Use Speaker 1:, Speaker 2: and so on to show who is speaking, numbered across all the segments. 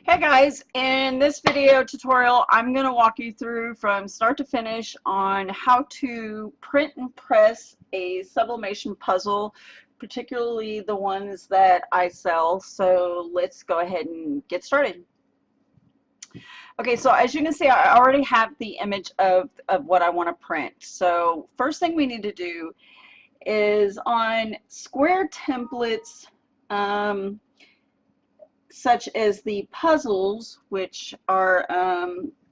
Speaker 1: Hey guys, in this video tutorial I'm going to walk you through from start to finish on how to print and press a sublimation puzzle, particularly the ones that I sell. So let's go ahead and get started. Okay, so as you can see, I already have the image of what I want to print. So first thing we need to do is on square templates, such as the puzzles, which are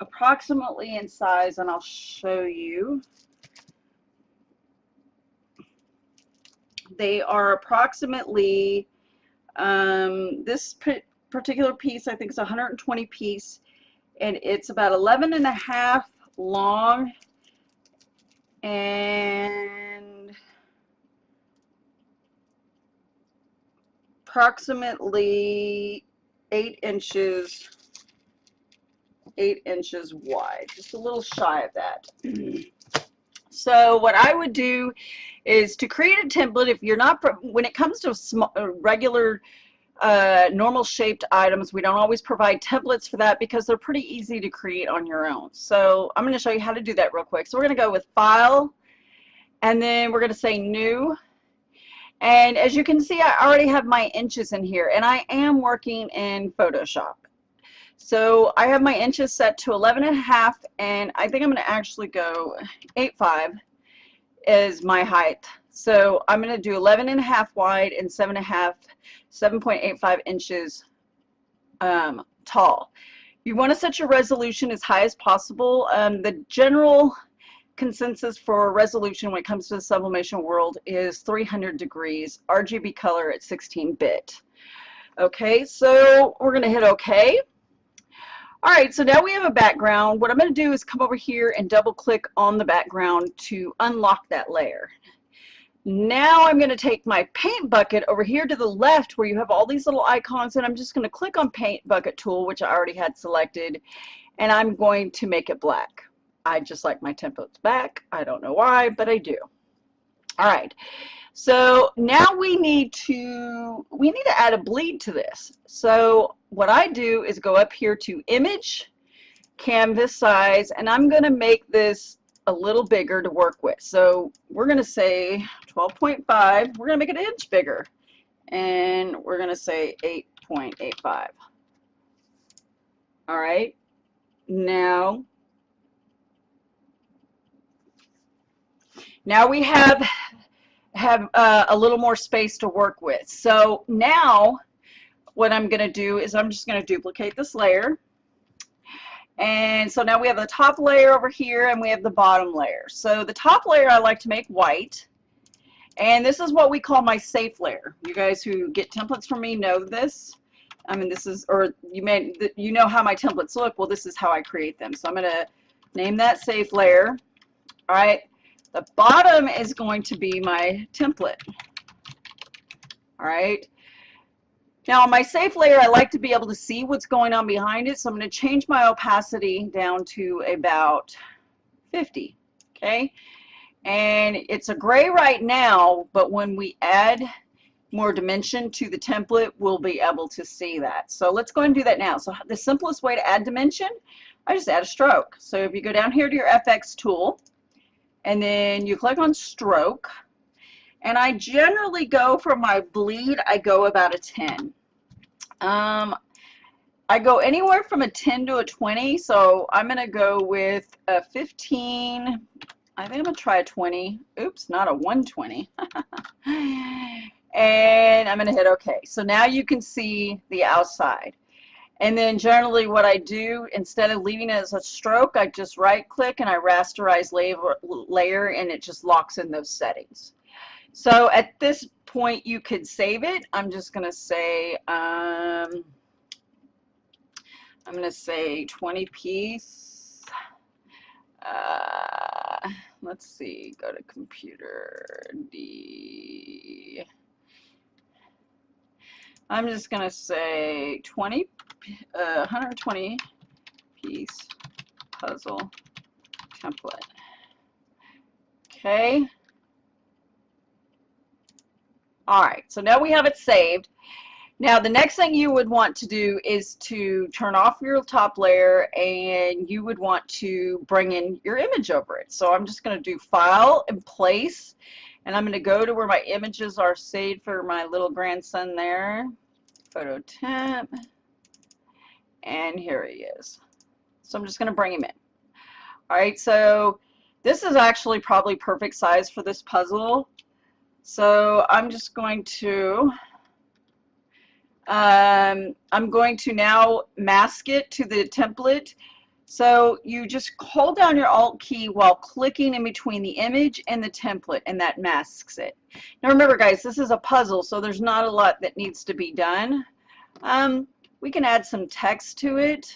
Speaker 1: approximately in size, and I'll show you. They are approximately, this particular piece I think is 120 piece, and it's about 11.5 long and approximately 8 inches wide, just a little shy of that. So what I would do is to create a template. If you're not, when it comes to small, regular normal shaped items, we don't always provide templates for that because they're pretty easy to create on your own. So I'm going to show you how to do that real quick. So we're going to go with File, and then we're going to say New. And as you can see, I already have my inches in here, and I am working in Photoshop. So I have my inches set to 11.5, and I think I'm going to actually go 8.5 is my height. So I'm going to do 11.5 wide and 7.85 inches tall. You want to set your resolution as high as possible. The general consensus for resolution when it comes to the sublimation world is 300 degrees, RGB color at 16-bit. Okay, so we're going to hit OK. All right, so now we have a background. What I'm going to do is come over here and double click on the background to unlock that layer. Now I'm going to take my paint bucket over here to the left where you have all these little icons, and I'm just going to click on paint bucket tool, which I already had selected, and I'm going to make it black. I just like my templates back. I don't know why, but I do. All right. So now we need to add a bleed to this. So what I do is go up here to Image, Canvas Size, and I'm going to make this a little bigger to work with. So we're going to say 12.5. We're going to make it an inch bigger, and we're going to say 8.85. All right. Now we have a little more space to work with. So now what I'm going to do is I'm just going to duplicate this layer. And so now we have the top layer over here and we have the bottom layer. So the top layer I like to make white. And this is what we call my safe layer. You guys who get templates from me know this. I mean, this is, or you know how my templates look. Well, this is how I create them. So I'm going to name that safe layer. All right. The bottom is going to be my template. All right. Now on my safe layer, I like to be able to see what's going on behind it. So I'm going to change my opacity down to about 50. Okay. And it's a gray right now, but when we add more dimension to the template, we'll be able to see that. So let's go and do that now. So the simplest way to add dimension, I just add a stroke. So if you go down here to your FX tool, and then you click on stroke, and I generally go for my bleed, I go about a 10. I go anywhere from a 10 to a 20, so I'm going to go with a 15. I think I'm going to try a 20. Oops, not a 120. And I'm going to hit OK. So now you can see the outside. And then generally what I do, instead of leaving it as a stroke, I just right click and I rasterize layer, and it just locks in those settings. So at this point you could save it. I'm just going to say, I'm going to say 20 piece. Let's see, go to computer D. I'm just going to say 120 piece puzzle template. Okay. All right, so now we have it saved. Now, the next thing you would want to do is to turn off your top layer, and you would want to bring in your image over it. So I'm just going to do File and Place, and I'm going to go to where my images are saved for my little grandson there. Photo temp, and here he is. So I'm just going to bring him in. All right, so this is actually probably perfect size for this puzzle. So I'm just going to I'm going to now mask it to the template. So you just hold down your Alt key while clicking in between the image and the template, and that masks it. Now remember, guys, this is a puzzle, so there's not a lot that needs to be done. We can add some text to it.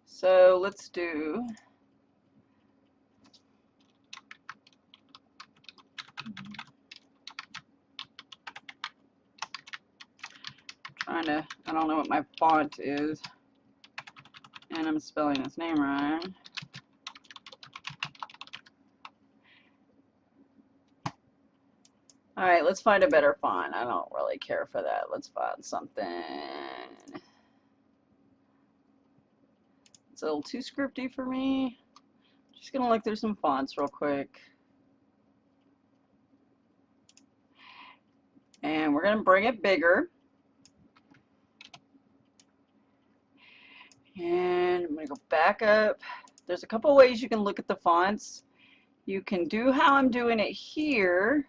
Speaker 1: So let's do I don't know what my font is, and I'm spelling his name right. All right, let's find a better font. I don't really care for that. Let's find something. It's a little too scripty for me. Just gonna look through some fonts real quick. And we're gonna bring it bigger. And I'm going to go back up. There's a couple ways you can look at the fonts. You can do how I'm doing it here,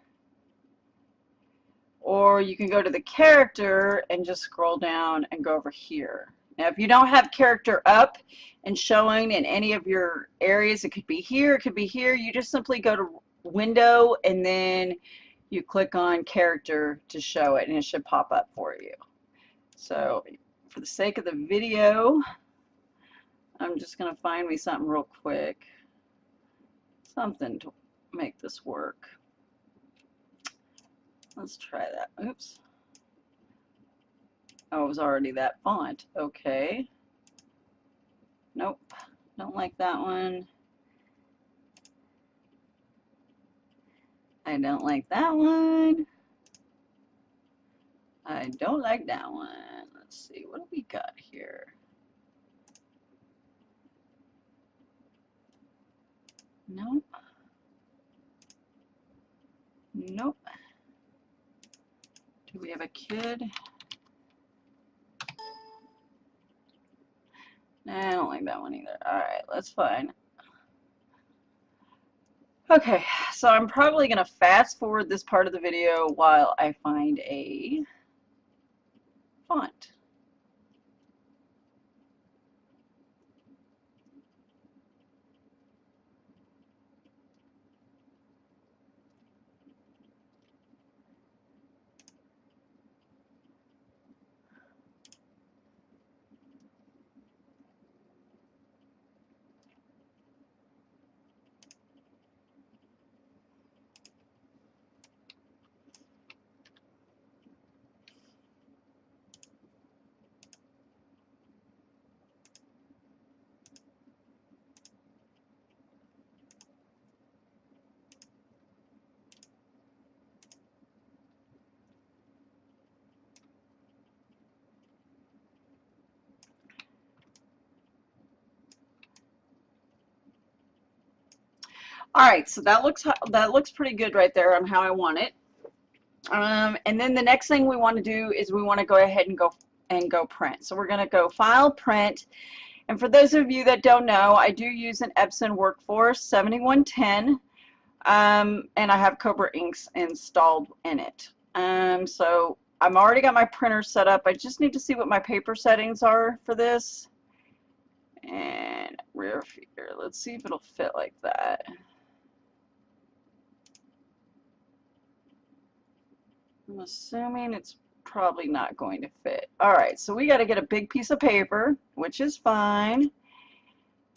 Speaker 1: or you can go to the character and just scroll down and go over here. Now, if you don't have character up and showing in any of your areas, it could be here, it could be here. You just simply go to Window, and then you click on character to show it, and it should pop up for you. So for the sake of the video, I'm just going to find me something real quick. Something to make this work. Let's try that. Oops. Oh, it was already that font. Okay. Nope. Don't like that one. I don't like that one. I don't like that one. Let's see. What do we got here? Nope. Nope. Do we have a kid? Nah, I don't like that one either. Alright, let's find. Okay, so I'm probably going to fast forward this part of the video while I find a font. All right, so that looks pretty good right there on how I want it. And then the next thing we want to do is we want to go ahead and go print. So we're going to go File, Print. And for those of you that don't know, I do use an Epson Workforce 7110, and I have Cobra inks installed in it. So I've already got my printer set up. I just need to see what my paper settings are for this. And rear feeder, let's see if it'll fit like that. I'm assuming it's probably not going to fit. All right, so we got to get a big piece of paper, which is fine. And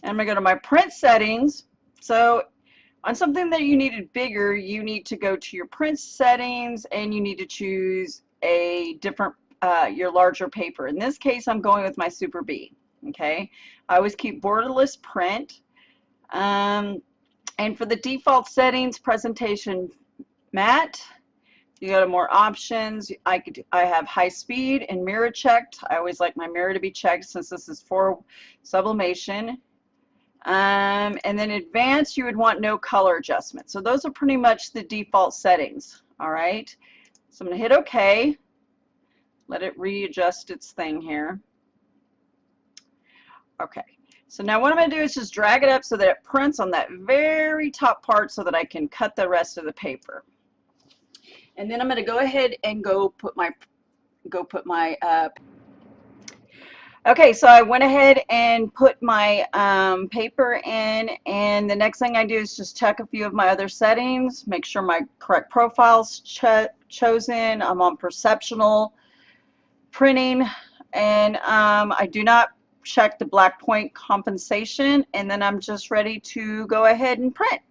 Speaker 1: I'm going to go to my print settings. So on something that you needed bigger, you need to go to your print settings, and you need to choose a different, your larger paper. In this case, I'm going with my Super B. Okay, I always keep borderless print. And for the default settings, presentation matte, You go to more options. I have high speed and mirror checked. I always like my mirror to be checked since this is for sublimation. And then advanced, you would want no color adjustment. So those are pretty much the default settings. All right. So I'm going to hit OK. Let it readjust its thing here. Okay. So now what I'm going to do is just drag it up so that it prints on that very top part so that I can cut the rest of the paper. And then I'm going to go ahead and go put my okay, so I went ahead and put my paper in, and the next thing I do is just check a few of my other settings, make sure my correct profile's chosen. I'm on perceptional printing, and I do not check the black point compensation, and then I'm just ready to go ahead and print.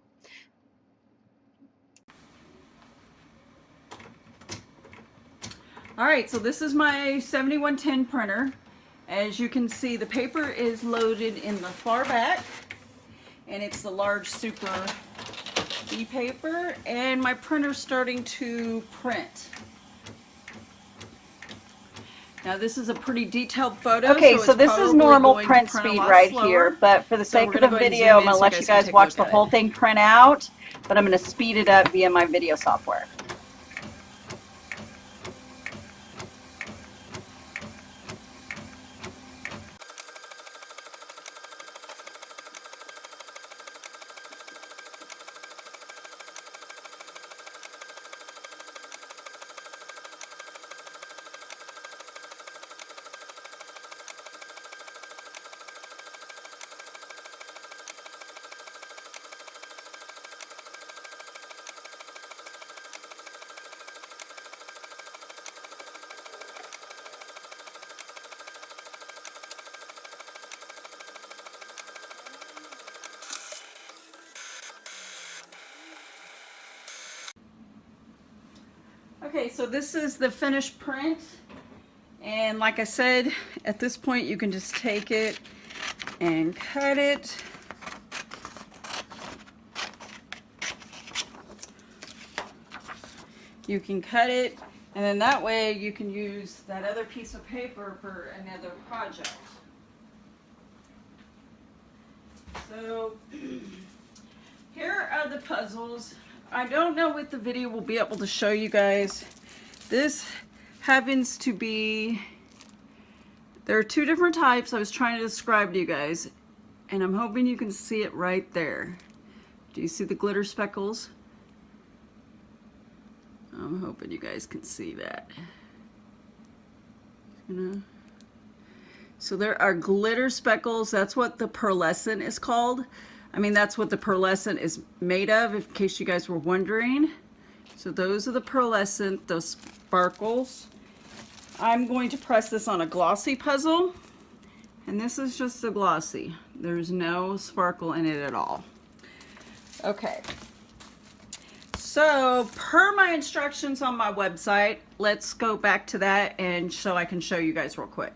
Speaker 1: Alright, so this is my 7110 printer. As you can see, the paper is loaded in the far back, and it's the large Super E paper, and my printer's starting to print. Now this is a pretty detailed photo. Okay, so this is normal print speed right here, but for the sake of the video, I'm going to let you guys watch the whole thing print out, but I'm going to speed it up via my video software. Okay, so this is the finished print, and like I said, at this point you can just take it and cut it. You can cut it, and then that way you can use that other piece of paper for another project. So here are the puzzles. I don't know what the video will be able to show you guys. This happens to be, there are two different types I was trying to describe to you guys, and I'm hoping you can see it right there. Do you see the glitter speckles? I'm hoping you guys can see that. So there are glitter speckles. That's what the pearlescent is called. I mean, that's what the pearlescent is made of, in case you guys were wondering. So those are the pearlescent, those sparkles. I'm going to press this on a glossy puzzle, and this is just a glossy. There's no sparkle in it at all. Okay. So, per my instructions on my website, let's go back to that and so I can show you guys real quick.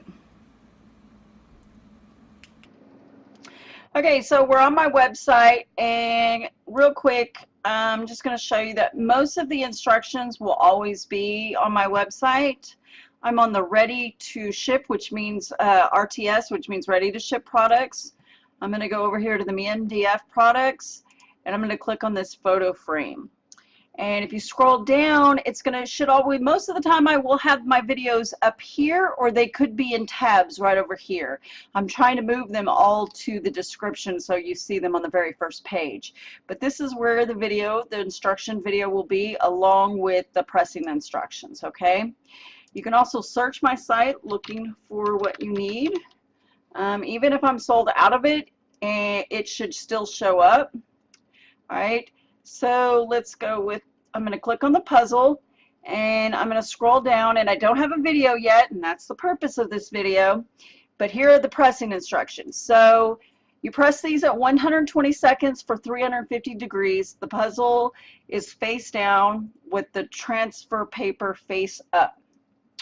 Speaker 1: Okay, so we're on my website, and real quick, I'm just going to show you that most of the instructions will always be on my website. I'm on the ready to ship, which means RTS, which means ready to ship products. I'm going to go over here to the MDF products, and I'm going to click on this photo frame. And if you scroll down, it's should always, most of the time I will have my videos up here, or they could be in tabs right over here. I'm trying to move them all to the description so you see them on the very first page. But this is where the instruction video will be, along with the pressing instructions, okay? You can also search my site looking for what you need. Even if I'm sold out of it, it should still show up. All right. So let's go with, I'm going to click on the puzzle, and I'm going to scroll down, and I don't have a video yet, and that's the purpose of this video, but here are the pressing instructions. So you press these at 120 seconds for 350 degrees. The puzzle is face down with the transfer paper face up.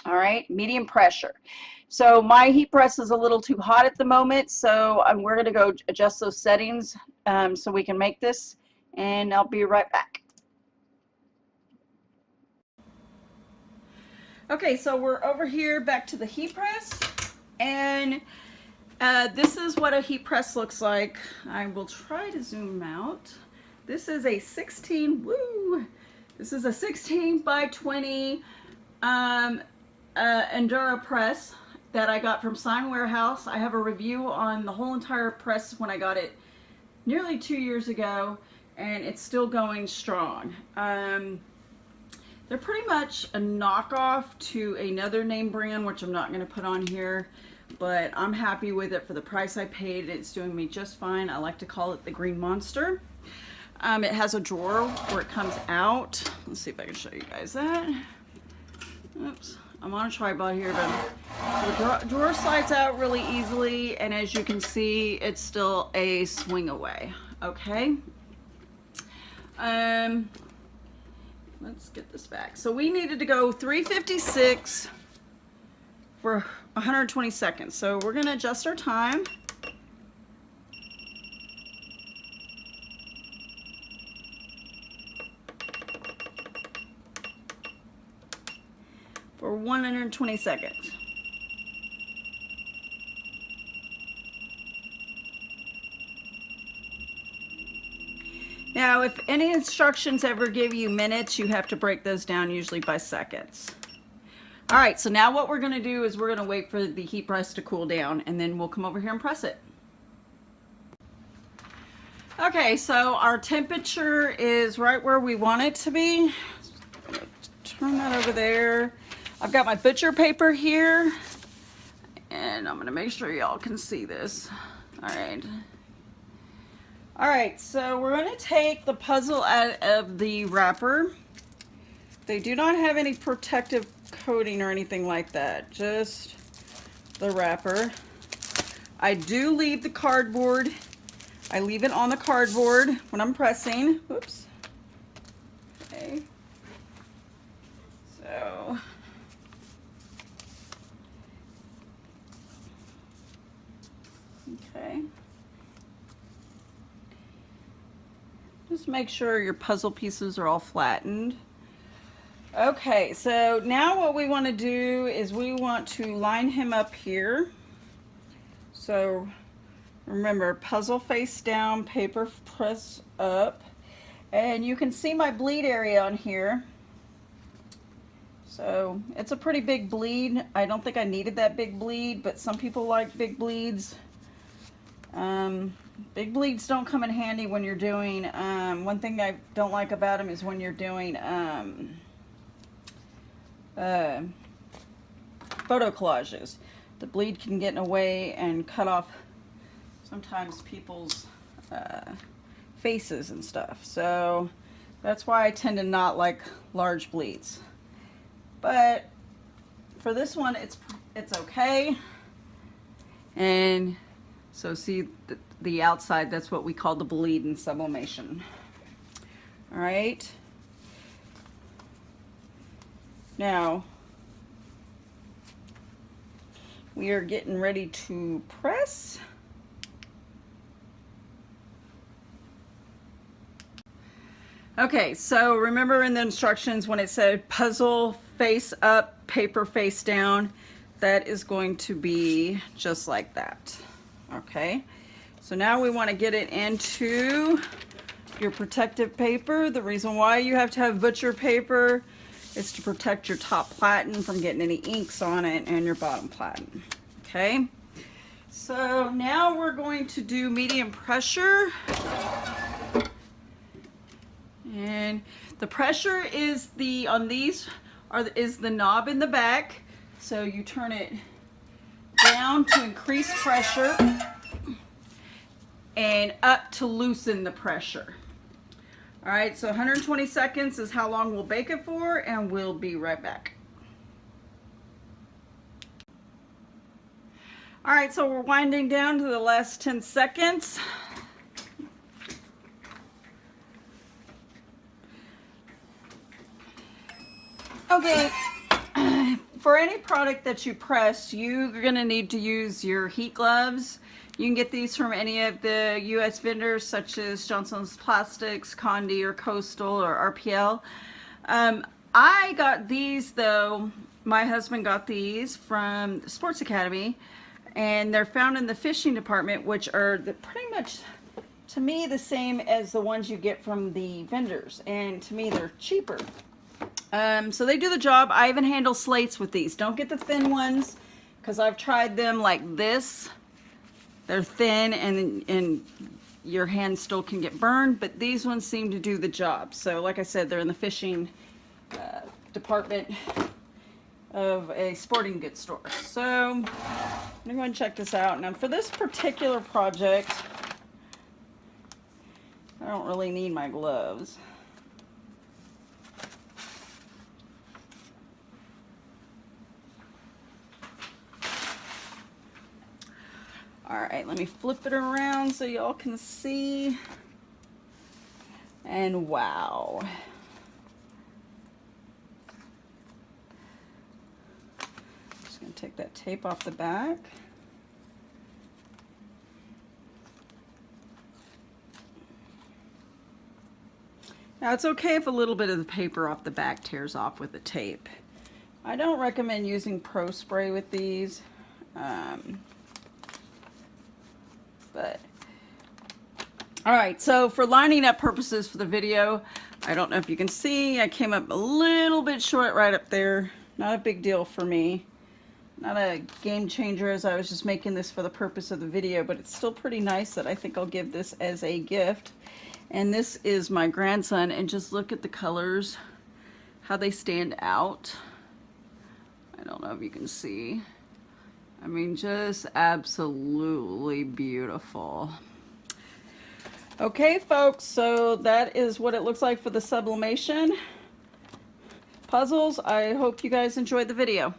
Speaker 1: All right, medium pressure. So my heat press is a little too hot at the moment, so we're going to go adjust those settings so we can make this. And I'll be right back. Okay, so we're over here back to the heat press, and this is what a heat press looks like. I will try to zoom out. This is a 16, woo! This is a 16 by 20 Endura press that I got from Sign Warehouse. I have a review on the whole entire press when I got it nearly 2 years ago, and it's still going strong. They're pretty much a knockoff to another name brand, which I'm not going to put on here, but I'm happy with it for the price I paid. It's doing me just fine. I like to call it the Green Monster. It has a drawer where it comes out. Let's see if I can show you guys that. Oops, I'm on a tripod here, but the drawer slides out really easily, and as you can see, it's still a swing away. Okay. Let's get this back. So we needed to go 356 for 120 seconds. So we're going to adjust our time. For 120 seconds. Now, if any instructions ever give you minutes, you have to break those down usually by seconds. All right, so now what we're going to do is we're going to wait for the heat press to cool down, and then we'll come over here and press it. Okay, so our temperature is right where we want it to be. I'm going to turn that over there. I've got my butcher paper here, and I'm going to make sure y'all can see this. All right. All right, so we're going to take the puzzle out of the wrapper. They do not have any protective coating or anything like that, just the wrapper. I do leave the cardboard. I leave it on the cardboard when I'm pressing. Oops. Okay. So okay. Just make sure your puzzle pieces are all flattened. Okay, so now what we want to do is we want to line him up here. So remember, puzzle face down, paper press up. And you can see my bleed area on here. So it's a pretty big bleed. I don't think I needed that big bleed, but some people like big bleeds. Big bleeds don't come in handy when you're doing, one thing I don't like about them is when you're doing photo collages. The bleed can get in the way and cut off sometimes people's faces and stuff. So that's why I tend to not like large bleeds. But for this one, it's okay. And so see the outside, that's what we call the bleed in sublimation. All right. Now, we are getting ready to press. Okay, so remember in the instructions when it said puzzle face up, paper face down, that is going to be just like that. Okay, so now we want to get it into your protective paper. The reason why you have to have butcher paper is to protect your top platen from getting any inks on it and your bottom platen. Okay, so now we're going to do medium pressure. And the pressure is on these is the knob in the back. So you turn it down to increase pressure and up to loosen the pressure. All right, so 120 seconds is how long we'll bake it for, and we'll be right back. All right, so we're winding down to the last 10 seconds. Okay, for any product that you press, you're going to need to use your heat gloves. You can get these from any of the U.S. vendors such as Johnson's Plastics, Condi, or Coastal, or RPL. I got these though My husband got these from the Sports Academy, and they're found in the fishing department, which are pretty much, to me, the same as the ones you get from the vendors, and to me they're cheaper. So they do the job. I even handle slates with these. Don't get the thin ones, because I've tried them like this. They're thin, and your hand still can get burned, but these ones seem to do the job. So like I said, they're in the fishing department of a sporting goods store. So I'm gonna go and check this out. Now for this particular project, I don't really need my gloves. All right, let me flip it around so y'all can see. And wow. Just gonna take that tape off the back. Now it's okay if a little bit of the paper off the back tears off with the tape. I don't recommend using Pro Spray with these. But all right, so for lining up purposes for the video, I don't know if you can see, I came up a little bit short right up there. Not a big deal for me. Not a game changer, as I was just making this for the purpose of the video, but it's still pretty nice that I think I'll give this as a gift. And this is my grandson, and just look at the colors, how they stand out. I don't know if you can see. I mean, just absolutely beautiful. Okay, folks, so that is what it looks like for the sublimation puzzles. I hope you guys enjoyed the video.